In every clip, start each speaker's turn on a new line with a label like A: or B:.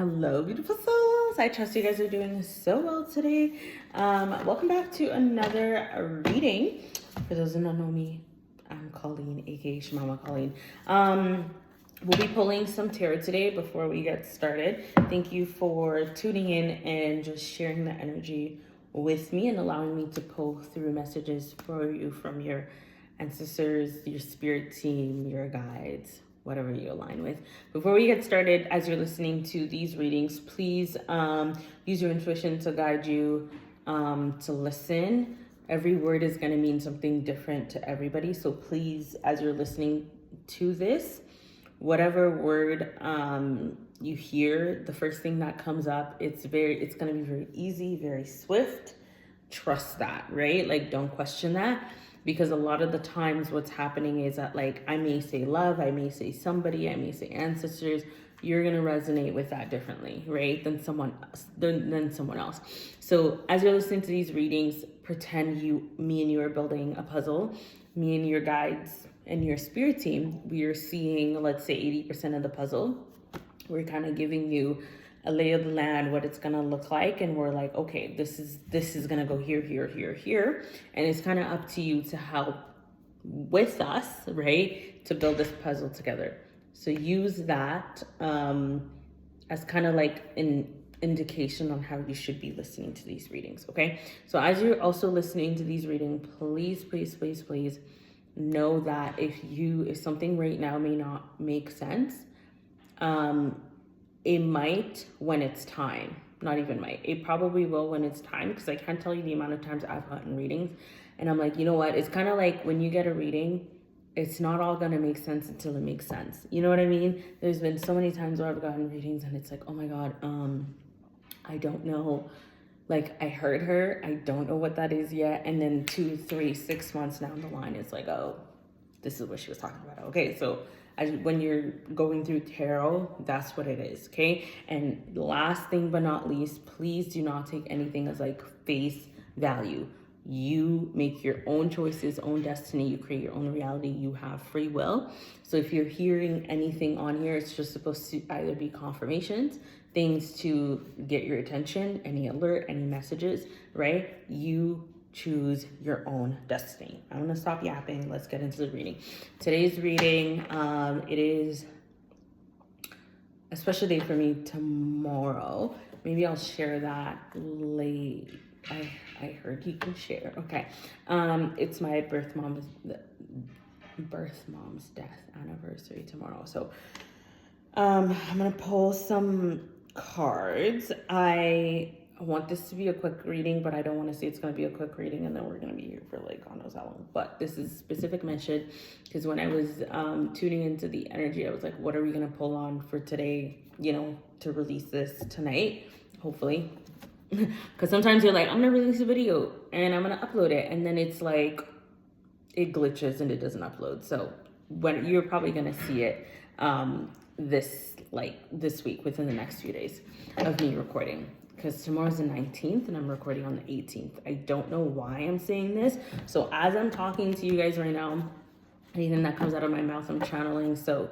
A: Hello, beautiful souls. I trust you guys are doing so well today. Welcome back to another reading. For those who don't know me, I'm Colleen, aka Shmama Colleen. We'll be pulling some tarot today before we get started. Thank you for tuning in and just sharing the energy with me and allowing me to pull through messages for you from your ancestors, your spirit team, your guides, whatever you align with. Before we get started, as you're listening to these readings, please use your intuition to guide you to listen. Every word is going to mean something different to everybody. So please, as you're listening to this, whatever word you hear, the first thing that comes up, it's going to be very easy, very swift. Trust that, right? Like, don't question that. Because a lot of the times what's happening is that, like, I may say love, I may say somebody, I may say ancestors. You're going to resonate with that differently, right? Than someone else. So as you're listening to these readings, pretend me and you are building a puzzle. Me and your guides and your spirit team, we are seeing, let's say, 80% of the puzzle. We're kind of giving you a lay of the land, what it's gonna look like, and we're like, okay, this is gonna go here, here, here, here, and it's kind of up to you to help with us, right, to build this puzzle together. So use that as kind of like an indication on how you should be listening to these readings. Okay, so as you're also listening to these readings, please know that if something right now may not make sense, it might when it's time. Not even might. It probably will when it's time, because I can't tell you the amount of times I've gotten readings and I'm like, you know what? It's kind of like when you get a reading, it's not all going to make sense until it makes sense. You know what I mean? There's been so many times where I've gotten readings and it's like, oh my God, I don't know. Like, I heard her. I don't know what that is yet. And then 2, 3, 6 months down the line, it's like, oh, this is what she was talking about. Okay, so when you're going through tarot, that's what it is, okay? And last thing but not least, please do not take anything as like face value. You make your own choices, own destiny. You create your own reality. You have free will. So if you're hearing anything on here, it's just supposed to either be confirmations, things to get your attention, any alert, any messages, right? You choose your own destiny. I'm gonna stop yapping. Let's get into the reading. Today's reading, it is a special day for me tomorrow. Maybe I'll share that late. I heard you can share. Okay. It's my birth mom's death anniversary tomorrow. So I'm gonna pull some cards. I want this to be a quick reading, but I don't want to say it's going to be a quick reading and then we're going to be here for like God knows how long. But this is specific mention because when I was tuning into the energy, I was like, what are we going to pull on for today, you know, to release this tonight, hopefully. Because sometimes you're like, I'm going to release a video and I'm going to upload it. And then it's like, it glitches and it doesn't upload. So when you're probably going to see it this week, within the next few days of me recording. Because tomorrow's the 19th and I'm recording on the 18th. I don't know why I'm saying this. So as I'm talking to you guys right now, anything that comes out of my mouth, I'm channeling. So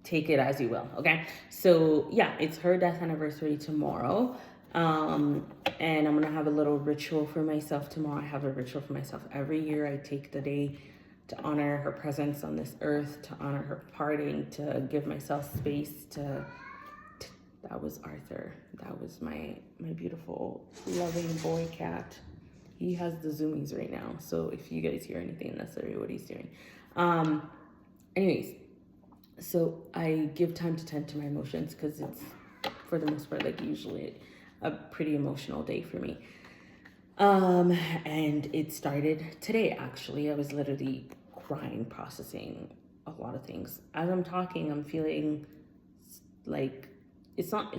A: take it as you will, okay? So yeah, it's her death anniversary tomorrow. And I'm gonna have a little ritual for myself tomorrow. I have a ritual for myself every year. I take the day to honor her presence on this earth, to honor her parting, to give myself space to that was Arthur. That was my beautiful, loving boy cat. He has the zoomies right now. So if you guys hear anything, that's what he's doing. Anyways, so I give time to tend to my emotions because it's, for the most part, like usually a pretty emotional day for me. And it started today, actually. I was literally crying, processing a lot of things. As I'm talking, I'm feeling like it's not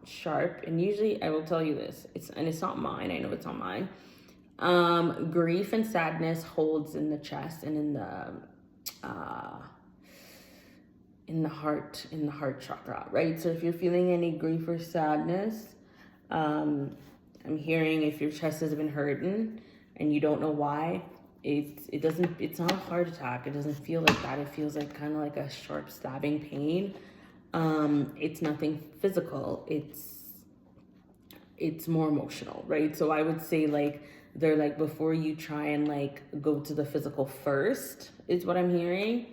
A: sharp, and usually I will tell you this, it's not mine. I know it's not mine. Grief and sadness holds in the chest and in the heart chakra, right? So if you're feeling any grief or sadness, I'm hearing if your chest has been hurting and you don't know why, it's not a heart attack. It doesn't feel like that. It feels like kind of like a sharp stabbing pain. It's nothing physical. It's more emotional, right? So I would say like they're like before you try and like go to the physical first is what I'm hearing.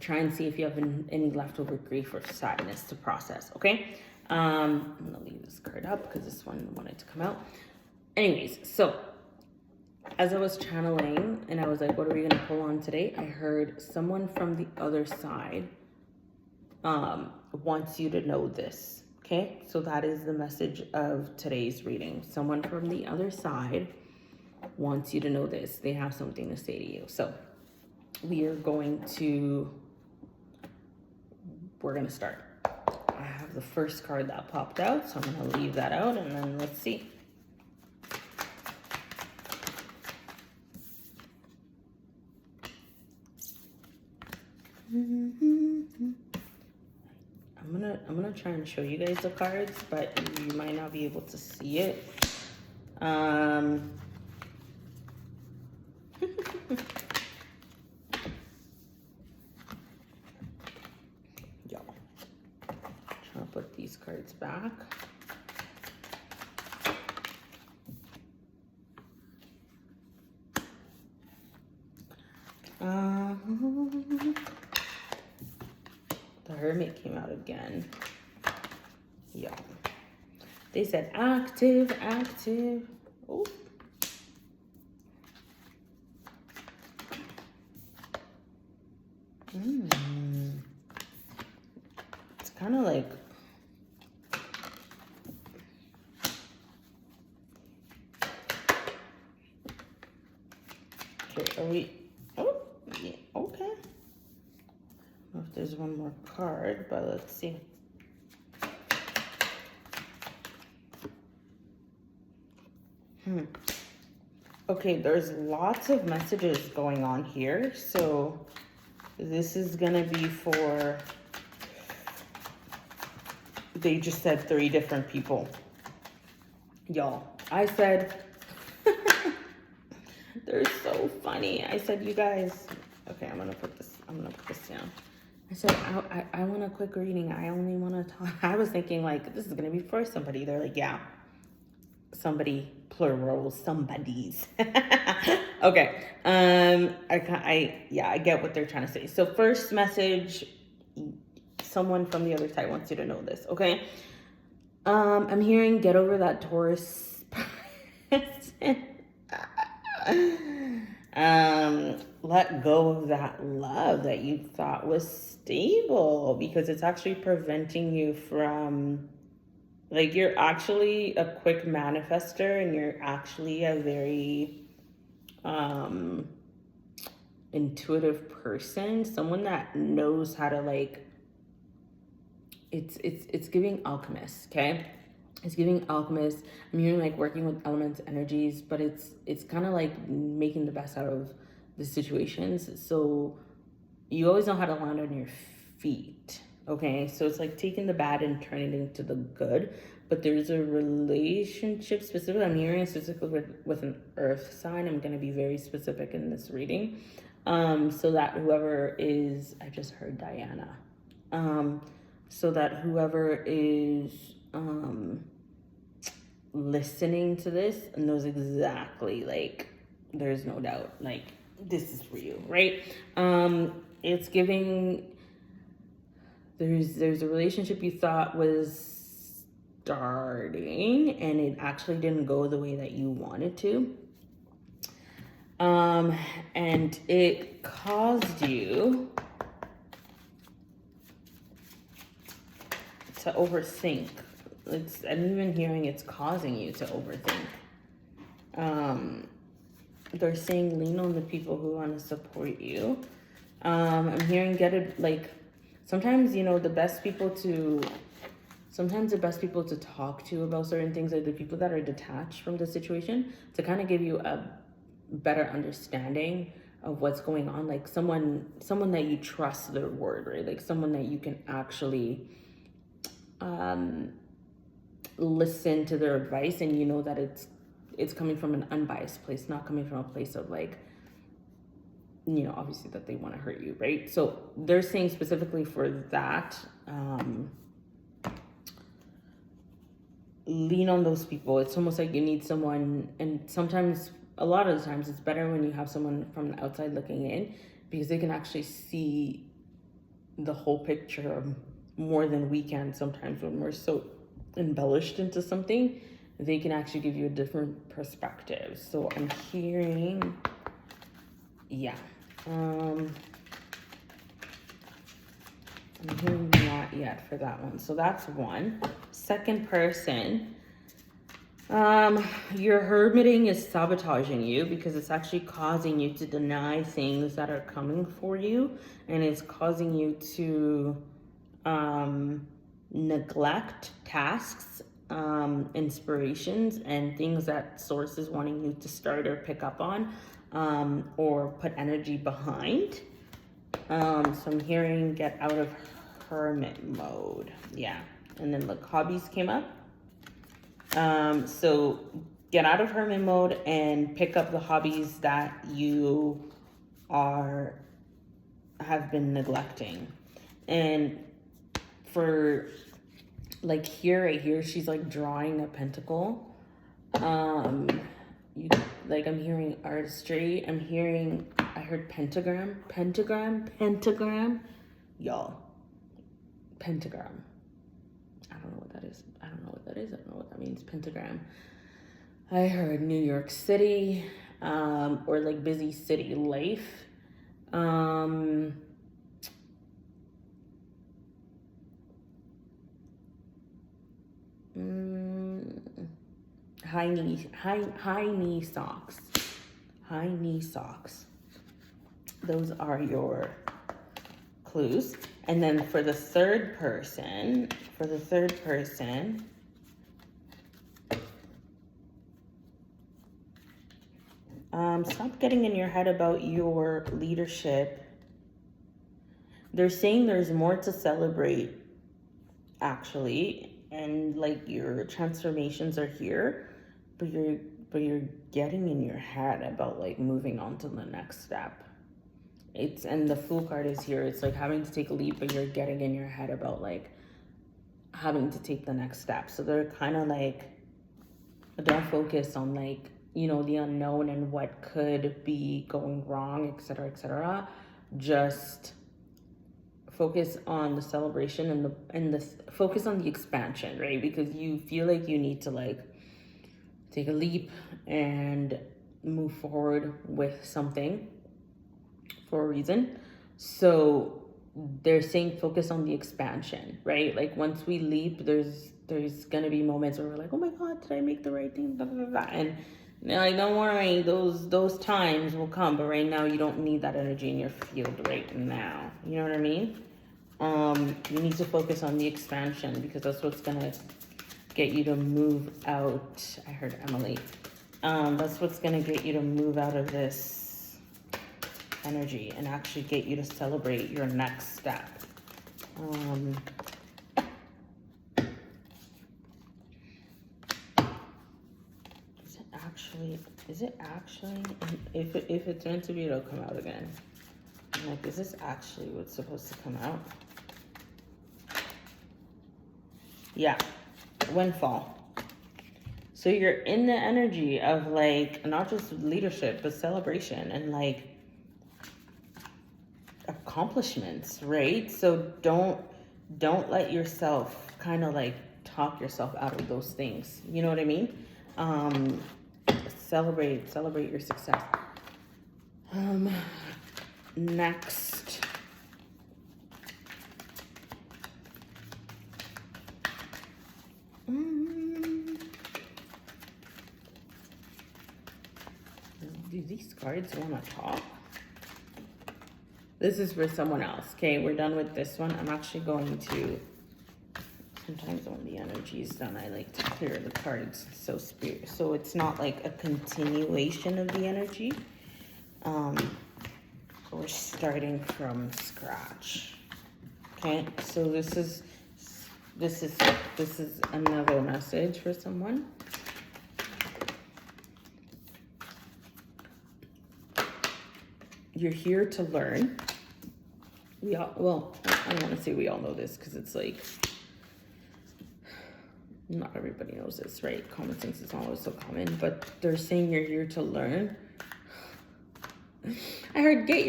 A: Try and see if you have any leftover grief or sadness to process. Okay. I'm gonna leave this card up because this one wanted to come out. Anyways, so as I was channeling and I was like, what are we gonna pull on today? I heard someone from the other side wants you to know this. Okay, so that is the message of today's reading. Someone from the other side wants you to know this. They have something to say to you. So we're going to start. I have the first card that popped out, so I'm gonna leave that out and then let's see. I'm gonna try and show you guys the cards, but you might not be able to see it. Yo, trying to put these cards back. The Hermit came out again. Yeah. They said active, active. Oh. It's kind of like okay, are we yeah, okay. I don't know if there's one more card, but let's see. Okay, there's lots of messages going on here. So this is gonna be for, they just said 3 different people. Y'all, I said, they're so funny. I said, you guys, okay, I'm gonna put this down. I said, I want a quick reading. I only want to talk. I was thinking like, this is gonna be for somebody. They're like, yeah, somebody, plural, somebody's. Okay. I get what they're trying to say. So first message, someone from the other side wants you to know this. Okay. I'm hearing get over that Taurus person. Let go of that love that you thought was stable, because it's actually preventing you from, like, you're actually a quick manifester and you're actually a very intuitive person, someone that knows how to, like, it's giving alchemist. Okay, it's giving alchemist. I'm hearing like working with elements, energies, but it's kind of like making the best out of the situations. So you always know how to land on your feet. Okay, so it's like taking the bad and turning it into the good. But there's a relationship specifically, I'm hearing specifically with an earth sign. I'm going to be very specific in this reading. So that whoever is, I just heard Diana. So that whoever is listening to this knows exactly, like, there's no doubt, like, this is for you, right? It's giving, there's a relationship you thought was starting and it actually didn't go the way that you wanted to. And it caused you to overthink. I'm even hearing it's causing you to overthink. They're saying lean on the people who want to support you. I'm hearing get it, like, sometimes, you know, the best people to talk to about certain things are the people that are detached from the situation, to kind of give you a better understanding of what's going on. Like someone that you trust their word, right? Like someone that you can actually listen to their advice, and you know that it's coming from an unbiased place, not coming from a place of like you know, obviously that they want to hurt you, right? So they're saying specifically for that, lean on those people. It's almost like you need someone, and sometimes, a lot of the times, it's better when you have someone from the outside looking in, because they can actually see the whole picture more than we can sometimes. When we're so embellished into something, they can actually give you a different perspective. So I'm hearing, yeah, I'm hearing not yet for that one. So that's one. Second person, your hermiting is sabotaging you, because it's actually causing you to deny things that are coming for you, and it's causing you to neglect tasks, inspirations, and things that source is wanting you to start or pick up on, or put energy behind. So I'm hearing get out of hermit mode. Yeah. And then look, hobbies came up. So get out of hermit mode and pick up the hobbies that you have been neglecting. And for like here, right here, she's like drawing a pentacle. I'm hearing artistry. I heard pentagram, y'all, pentagram. I don't know what that is. I don't know what that means. Pentagram. I heard New York City, or like busy city life. High knee socks. High knee socks. Those are your clues. And then for the third person, stop getting in your head about your leadership. They're saying there's more to celebrate, actually, and like your transformations are here, but you're getting in your head about like moving on to the next step. And the Fool card is here. It's like having to take a leap, but you're getting in your head about like having to take the next step. So they're kind of like, don't focus on like, you know, the unknown and what could be going wrong, etc., etc. Just focus on the celebration and the focus on the expansion, right? Because you feel like you need to like take a leap and move forward with something for a reason. So they're saying focus on the expansion, right? Like once we leap, there's gonna be moments where we're like, oh my God, did I make the right thing? Blah, blah, blah. And like, don't worry, those times will come, but right now you don't need that energy in your field right now. You know what I mean? You need to focus on the expansion, because that's what's gonna get you to move out. I heard Emily. That's what's gonna get you to move out of this energy and actually get you to celebrate your next step. Is it actually, if it's meant to be, it'll come out again. I'm like, is this actually what's supposed to come out? Yeah, windfall. So you're in the energy of like, not just leadership, but celebration and like accomplishments, right? So don't let yourself kind of like talk yourself out of those things. You know what I mean? Celebrate your success. Next. Do these cards want to talk? This is for someone else. Okay, we're done with this one. I'm actually going to, sometimes when the energy is done, I like to clear the cards so it's not like a continuation of the energy. We're starting from scratch. Okay, so this is another message for someone. you're here to learn. Well, I don't want to say we all know this because it's like, not everybody knows this, right? Common sense is not always so common, but they're saying you're here to learn. I heard get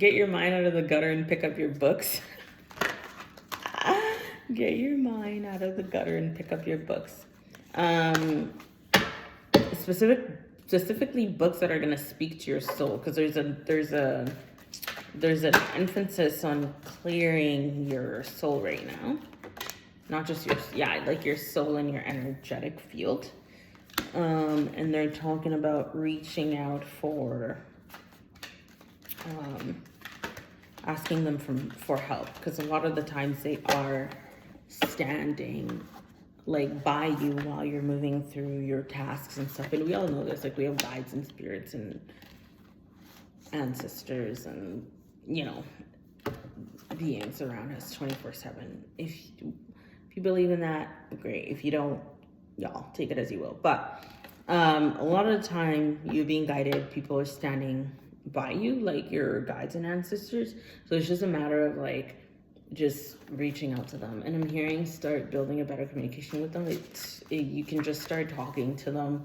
A: your mind out of the gutter and pick up your books. Get your mind out of the gutter and pick up your books. Specifically books that are going to speak to your soul, because there's an emphasis on clearing your soul right now. Not just like your soul and your energetic field. And they're talking about reaching out for, asking them for help, because a lot of the times they are standing like by you while you're moving through your tasks and stuff. And we all know this, like we have guides and spirits and ancestors and, you know, beings around us 24/7. If you believe in that, great. If you don't, y'all take it as you will. But a lot of the time you're being guided, people are standing by you, like your guides and ancestors. So it's just a matter of like just reaching out to them. And I'm hearing start building a better communication with them. You can just start talking to them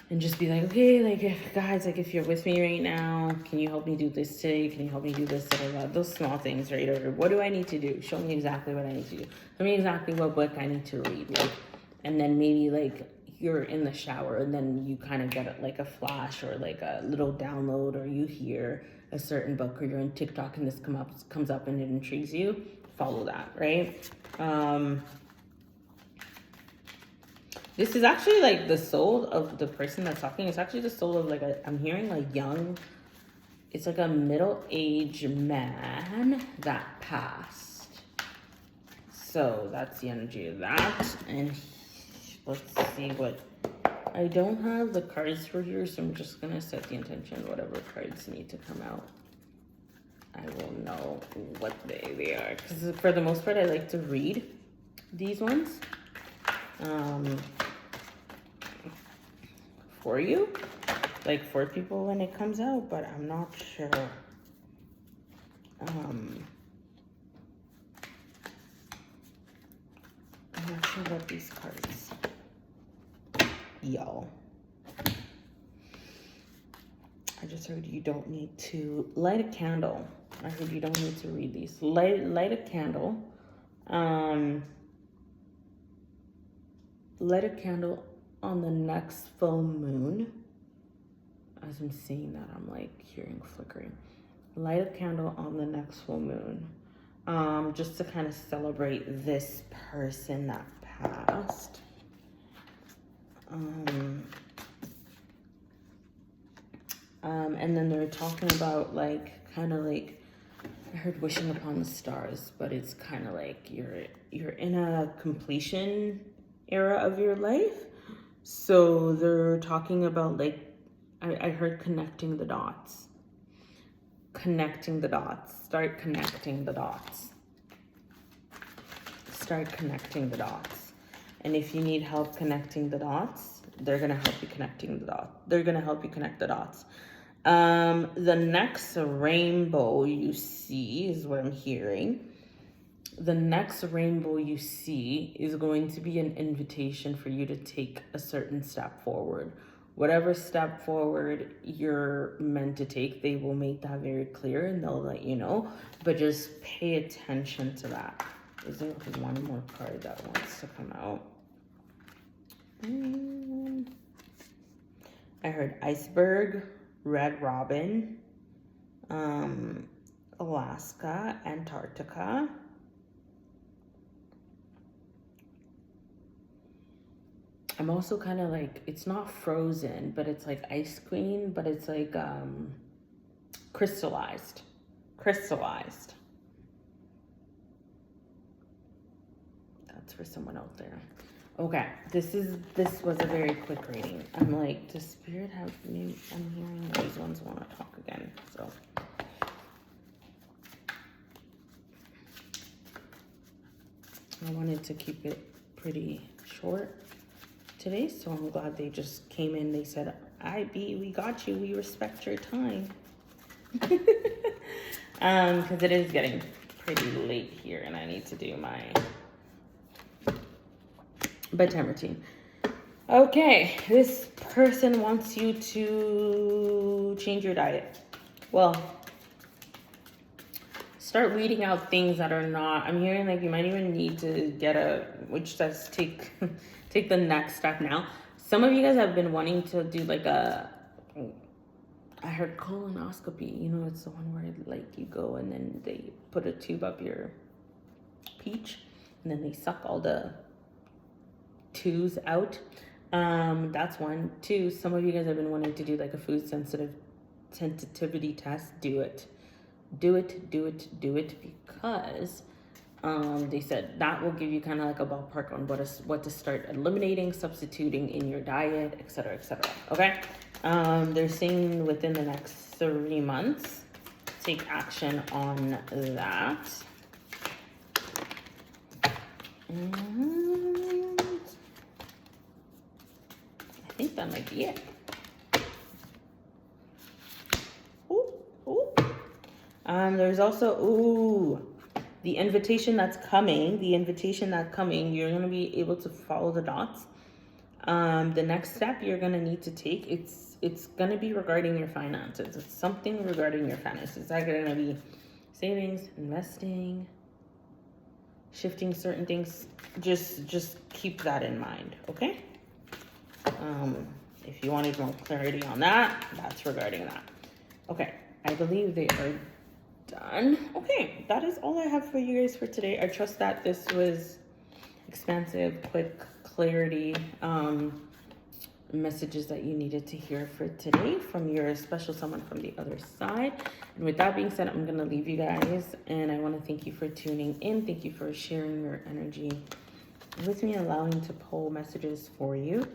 A: and just be like, okay, like if you're with me right now, can you help me do this today? Can you help me do this? Those small things, right? Or what do I need to do? Show me exactly what I need to do. Show me exactly what book I need to read. Like, and then maybe like you're in the shower and then you kind of get like a flash or like a little download, or you hear a certain book, or you're in TikTok and this comes up and it intrigues you. Follow that, right? This is actually like the soul of the person that's talking. It's actually the soul of like I'm hearing like young, it's like a middle-aged man that passed. So that's the energy of that. And let's see what, I don't have the cards for here, so I'm just gonna set the intention. Whatever cards need to come out, I will know what they are. Because for the most part, I like to read these ones. For you, like for people when it comes out, but I'm not sure. I'm not sure about these cards, y'all. I just heard you don't need to light a candle. I heard you don't need to read these. Light a candle. Light a candle on the next full moon. As I'm saying that, I'm like hearing flickering. Light a candle on the next full moon. Just to kind of celebrate this person that passed. And then they're talking about like, kind of like, I heard wishing upon the stars, but it's kind of like you're in a completion era of your life. So they're talking about like, I heard connecting the dots. Connecting the dots. Start connecting the dots. Start connecting the dots. And if you need help connecting the dots, they're going to help you connecting the dots. They're going to help you connect the dots. The next rainbow you see is what I'm hearing. The next rainbow you see is going to be an invitation for you to take a certain step forward. Whatever step forward you're meant to take, they will make that very clear and they'll let you know. But just pay attention to that. Is there one more card that wants to come out? I heard iceberg, red robin, Alaska, Antarctica. I'm also kind of like, it's not frozen, but it's like ice cream, but it's like crystallized. That's for someone out there. Okay, this was a very quick reading. I'm like, does spirit have me? I'm hearing these ones want to talk again, so. I wanted to keep it pretty short today, so I'm glad they just came in. They said we got you. We respect your time. Because it is getting pretty late here and I need to do my bedtime routine. Okay, this person wants you to change your diet. Well, start weeding out things that are not, I'm hearing like you might even need to get which says take the next step now. Some of you guys have been wanting to do like I heard colonoscopy. You know, it's the one where like you go and then they put a tube up your peach and then they suck all the twos out. That's one. Two, some of you guys have been wanting to do like a food sensitivity test. Do it because they said that will give you kind of like a ballpark on what to start eliminating, substituting in your diet, etc., etc. Okay. They're saying within the next 3 months, take action on that. And I think that might be it. There's also, the invitation that's coming. You're going to be able to follow the dots. The next step you're going to need to take, it's going to be regarding your finances. It's something regarding your finances. It's either going to be savings, investing, shifting certain things. Just keep that in mind, okay? If you wanted more clarity on that, that's regarding that. Okay, I believe they are done. Okay, that is all I have for you guys for today. I trust that this was expansive, quick clarity, messages that you needed to hear for today from your special someone from the other side. And with that being said, I'm going to leave you guys, and I want to thank you for tuning in. Thank you for sharing your energy with me, allowing to pull messages for you.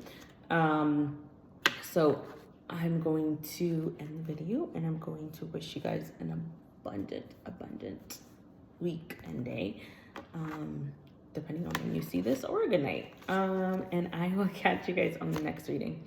A: So I'm going to end the video, and I'm going to wish you guys an abundant week and day, depending on when you see this, or a good night. And I will catch you guys on the next reading.